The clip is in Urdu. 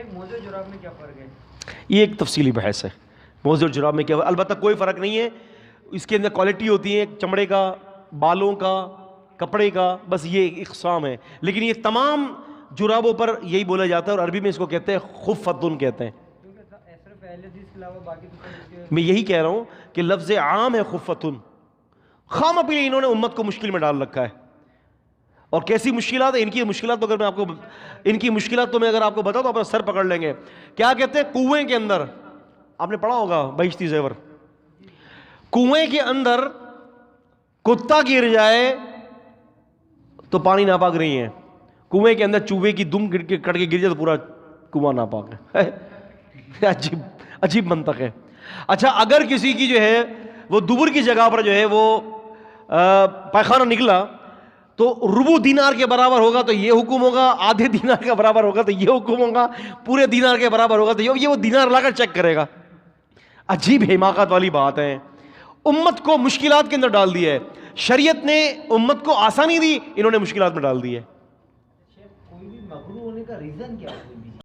موزے جراب میں کیا فرق ہے؟ یہ ایک تفصیلی بحث ہے، موزے اور جراب میں کیا، البتہ کوئی فرق نہیں ہے، اس کے اندر کوالٹی ہوتی ہے چمڑے کا، بالوں کا، کپڑے کا، بس یہ اقسام ہے، لیکن یہ تمام جرابوں پر یہی بولا جاتا ہے، اور عربی میں اس کو کہتے ہیں خفتن کہتے ہیں۔ صرف اہل حدیث کے علاوہ باقی تو سب اس کے میں یہی کہہ رہا ہوں کہ لفظ عام ہے خفتن، خام اپنی انہوں نے امت کو مشکل میں ڈال رکھا ہے، اور کیسی مشکلات ہیں ان کی مشکلات، تو اگر میں آپ کو ان کی مشکلات تو میں اگر آپ کو بتاؤں تو آپ سر پکڑ لیں گے۔ کیا کہتے ہیں؟ کنویں کے اندر، آپ نے پڑھا ہوگا بہشتی زیور، کنویں کے اندر کتا گر جائے تو پانی ناپاک نہیں ہے، کنویں کے اندر چوہے کی دم کٹ کے گر جائے تو پورا کنواں ناپاک ہے۔ عجیب منطق ہے۔ اچھا اگر کسی کی جو ہے وہ دبر کی جگہ پر جو ہے وہ پائخانہ نکلا تو ربع دینار کے برابر ہوگا تو یہ حکم ہوگا، آدھے دینار کے برابر ہوگا تو یہ حکم ہوگا، پورے دینار کے برابر ہوگا تو یہ وہ دینار لا کر چیک کرے گا۔ عجیب حماقت والی بات ہے، امت کو مشکلات کے اندر ڈال دی ہے، شریعت نے امت کو آسانی دی، انہوں نے مشکلات میں ڈال دی ہے۔ کوئی بھی مغرور ہونے کا ریزن کیا ہے؟